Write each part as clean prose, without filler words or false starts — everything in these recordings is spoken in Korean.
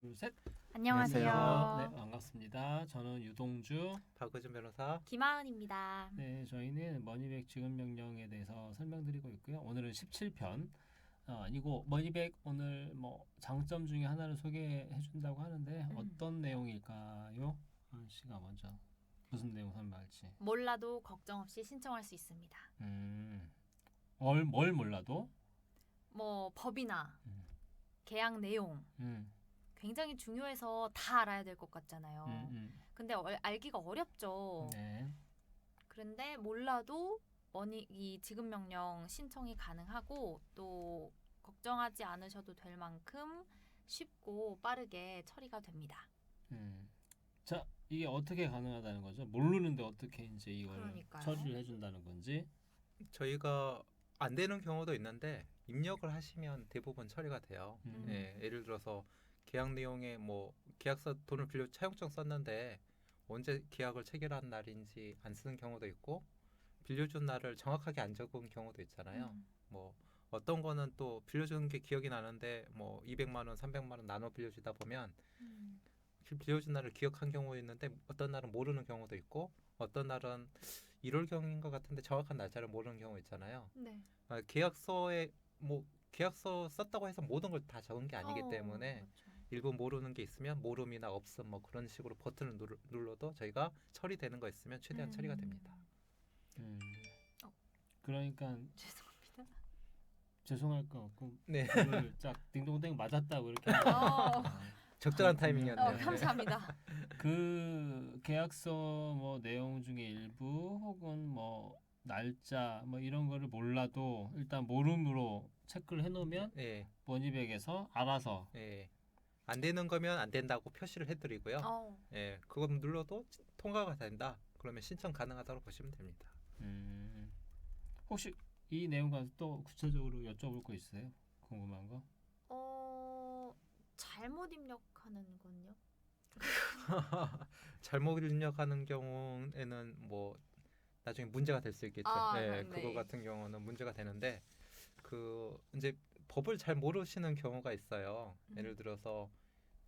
둘, 셋. 안녕하세요. 네, 반갑습니다. 저는 유동주. 박의준 변호사. 김하은입니다. 네, 저희는 머니백 지급 명령에 대해서 설명드리고 있고요. 오늘은 17편. 아니고 머니백 오늘 뭐 장점 중에 하나를 소개해 준다고 하는데 어떤 내용일까요? 씨가 먼저 무슨 내용 설명할지. 몰라도 걱정 없이 신청할 수 있습니다. 뭘 몰라도 뭐 법이나 음. 계약 내용 음, 굉장히 중요해서 다 알아야 될 것 같잖아요. 근데 알기가 어렵죠. 네. 그런데 몰라도 이 지급 명령 신청이 가능하고 또 걱정하지 않으셔도 될 만큼 쉽고 빠르게 처리가 됩니다. 자, 이게 어떻게 가능하다는 거죠? 모르는데 어떻게 이제 이걸 그러니까요. 처리를 해준다는 건지. 저희가 안 되는 경우도 있는데 입력을 하시면 대부분 처리가 돼요. 예, 예를 들어서 계약 내용에 뭐 계약서 돈을 빌려 차용증 썼는데 언제 계약을 체결한 날인지 안 쓰는 경우도 있고 빌려준 날을 정확하게 안 적은 경우도 있잖아요. 뭐 어떤 거는 또 빌려준 게 기억이 나는데 뭐 200만 원, 300만 원 나눠 빌려주다 보면 빌려준 날을 기억한 경우도 있는데 어떤 날은 모르는 경우도 있고 어떤 날은 1월경인 것 같은데 정확한 날짜를 모르는 경우 있잖아요. 네. 계약서에 뭐 계약서 썼다고 해서 모든 걸 다 적은 게 아니기 때문에 그렇죠. 일부 모르는 게 있으면 모름이나 없음 뭐 그런 식으로 버튼을 눌러도 저희가 처리되는 거 있으면 최대한 처리가 됩니다. 그러니까 죄송합니다. 죄송할 거 없고 네. 그걸 짝 딩동댕 맞았다고 이렇게 적절한 타이밍이었네요. 감사합니다. 그 계약서 뭐 내용 중에 일부 혹은 뭐 날짜 뭐 이런 거를 몰라도 일단 모름으로 체크를 해놓으면 네. 머니백에서 알아서 네. 안 되는 거면 안 된다고 표시를 해드리고요. 예, 그거 눌러도 통과가 된다. 그러면 신청 가능하다고 보시면 됩니다. 혹시 이 내용 가서 또 구체적으로 여쭤볼 거 있어요? 궁금한 거? 잘못 입력하는 건요? 잘못 입력하는 경우에는 뭐 나중에 문제가 될 수 있겠죠. 네. 그거 같은 경우는 문제가 되는데 그 이제 법을 잘 모르시는 경우가 있어요. 예를 들어서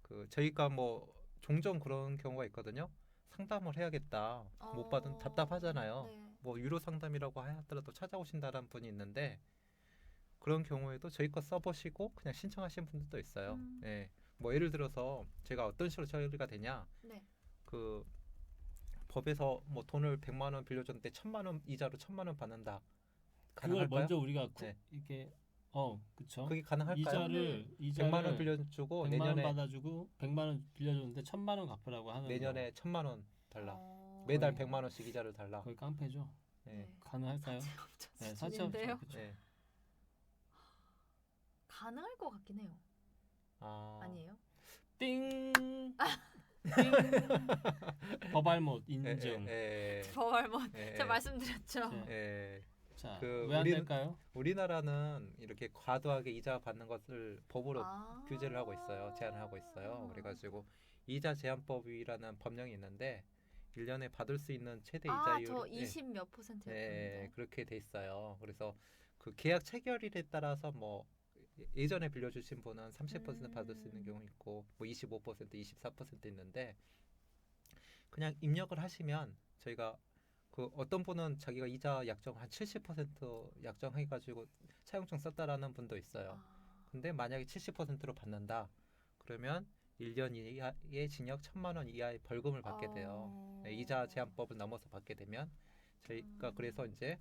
그 저희가 뭐 종종 그런 경우가 있거든요. 상담을 해야겠다. 못 받은 답답하잖아요. 네. 뭐 유료 상담이라고 하더라도 찾아오신다는 분이 있는데 그런 경우에도 저희 거 써보시고 그냥 신청하신 분들도 있어요. 예. 뭐 예를 들어서 제가 어떤 식으로 처리가 되냐? 네. 그 법에서 뭐 돈을 100만 원 빌려줬는데 1000만 원 이자로 1000만 원 받는다. 그걸 가능할까요? 먼저 우리가 네. 이렇게 그쵸? 그게 가능할까요? 이자를 100만 원 빌려주고 100만 내년에 원 받아주고 100만 원 빌려줬는데 1000만 원 갚으라고 하는 내년에 1000만 원 달라. 어... 매달 거의- 100만 원씩 이자를 달라. 거의 깡패죠. 네. 가능할까요? 네, 사채업자 그쵸. 네. 가능할 것 같긴 해요. 아. 아니에요? 띵. 띵. 법알못 인증. 버발못 예, 제가 예. 말씀드렸죠. 네. 예. 자, 그 왜 안 우리는- 될까요? 우리나라는 이렇게 과도하게 이자 받는 것을 법으로 규제를 하고 있어요. 제한을 하고 있어요. 그래가지고 이자 제한법이라는 법령이 있는데 1년에 받을 수 있는 최대 이자율 저 20 몇 %였는데. 그렇게 돼 있어요. 그래서 그 계약 체결일에 따라서 뭐 예전에 빌려주신 분은 30% 받을 수 있는 경우 있고 뭐 25%, 24% 있는데 그냥 입력을 하시면 저희가 그 어떤 분은 자기가 이자 약정 한 70% 약정해가지고 차용증 썼다라는 분도 있어요. 근데 만약에 70%로 받는다 그러면 1년 이하의 징역 1000만 원 이하의 벌금을 받게 돼요. 네, 이자 제한법을 넘어서 받게 되면 저희가 그래서 이제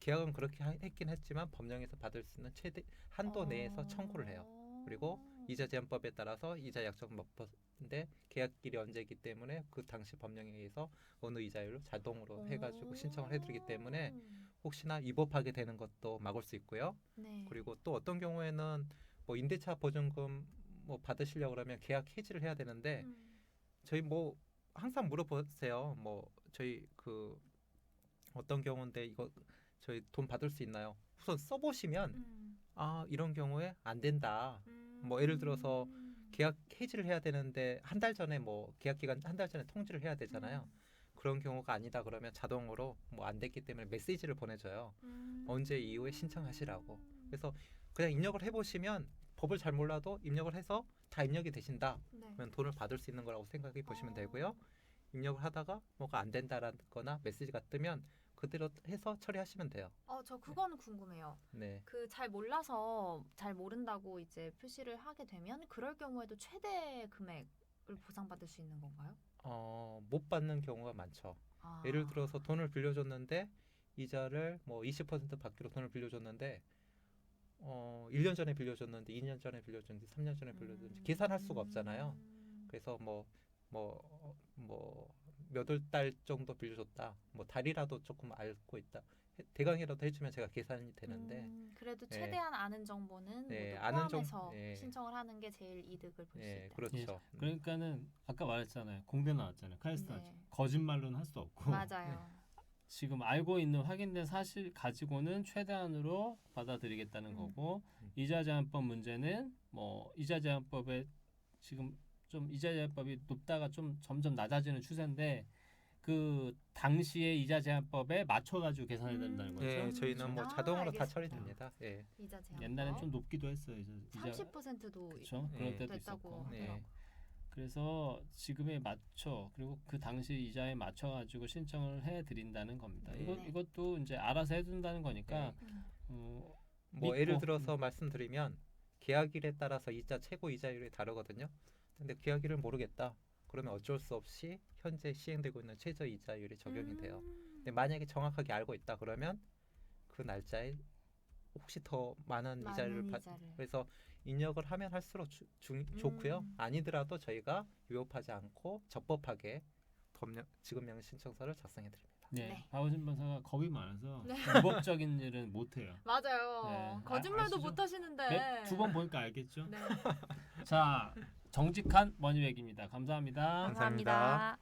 계약은 그렇게 했긴 했지만 법령에서 받을 수 있는 최대 한도 내에서 청구를 해요. 그리고 이자 제한법에 따라서 이자 약정 몇 %인데 계약일이 언제이기 때문에 그 당시 법령에 의해서 어느 이자율로 자동으로 해가지고 신청을 해드리기 때문에 혹시나 위법하게 되는 것도 막을 수 있고요. 네. 그리고 또 어떤 경우에는 뭐 임대차 보증금 뭐 받으시려고 그러면 계약 해지를 해야 되는데 저희 뭐 항상 물어보세요. 뭐 저희 그 어떤 경우인데 이거 저희 돈 받을 수 있나요? 우선 써보시면 이런 경우에 안 된다. 뭐 예를 들어서 계약 해지를 해야 되는데 한 달 전에 뭐 계약 기간 한 달 전에 통지를 해야 되잖아요. 그런 경우가 아니다 그러면 자동으로 뭐 안 됐기 때문에 메시지를 보내줘요. 언제 이후에 신청하시라고. 그래서 그냥 입력을 해보시면 법을 잘 몰라도 입력을 해서 다 입력이 되신다. 네. 그러면 돈을 받을 수 있는 거라고 생각해 보시면 어. 되고요. 입력을 하다가 뭐가 안 된다라거나 메시지가 뜨면 그대로 해서 처리하시면 돼요. 저 그거는 궁금해요. 네. 그 잘 몰라서 잘 모른다고 이제 표시를 하게 되면 그럴 경우에도 최대 금액을 보상받을 수 있는 건가요? 못 받는 경우가 많죠. 아. 예를 들어서 돈을 빌려줬는데 이자를 뭐 20% 받기로 돈을 빌려줬는데 1년 전에 빌려줬는데 2년 전에 빌려줬는데 3년 전에 빌려줬는지 계산할 수가 없잖아요. 그래서 뭐 몇 월 달 정도 빌려줬다. 뭐 달이라도 조금 알고 있다. 대강이라도 해주면 제가 계산이 되는데 그래도 네. 최대한 아는 정보는 네, 모두 아는 포함해서 네. 신청을 하는 게 제일 이득을 볼 수 있다. 그렇죠. 그러니까는 아까 말했잖아요. 공대 나왔잖아요. 카이스트 네. 나왔죠. 거짓말로는 할 수 없고 맞아요. 지금 알고 있는 확인된 사실 가지고는 최대한으로 받아들이겠다는 거고 이자 제한법 문제는 뭐 이자 제한법에 지금 좀 이자 제한법이 높다가 좀 점점 낮아지는 추세인데 그 당시에 이자 제한법에 맞춰 가지고 계산해야 된다는 거죠. 네, 저희는 뭐 아, 자동으로 다 알겠습니다. 처리됩니다. 예. 이자 제한. 옛날엔 좀 높기도 했어요. 이자 30%도 그렇죠. 네. 그럴 때도 됐다고 있었고. 네. 하더라고요. 그래서 지금에 맞춰 그리고 그 당시 이자에 맞춰 가지고 신청을 해 드린다는 겁니다. 네. 이것도 이제 알아서 해 준다는 거니까 뭐 믿고. 예를 들어서 말씀드리면 계약일에 따라서 이자 최고 이자율이 다르거든요. 근데 계약일을 모르겠다. 그러면 어쩔 수 없이 현재 시행되고 있는 최저 이자율이 적용이 돼요. 근데 만약에 정확하게 알고 있다 그러면 그 날짜에 혹시 더 많은 이자를 그래서 입력을 하면 할수록 좋고요. 아니더라도 저희가 위법하지 않고 적법하게 지급명 신청서를 작성해 드립니다. 네, 네. 박원순 변호사가 겁이 많아서 네. 불법적인 일은 못 해요. 맞아요. 네. 거짓말도 아시죠? 못 하시는데. 네, 두 번 보니까 알겠죠. 네. 자, 정직한 머니백입니다. 감사합니다. 감사합니다.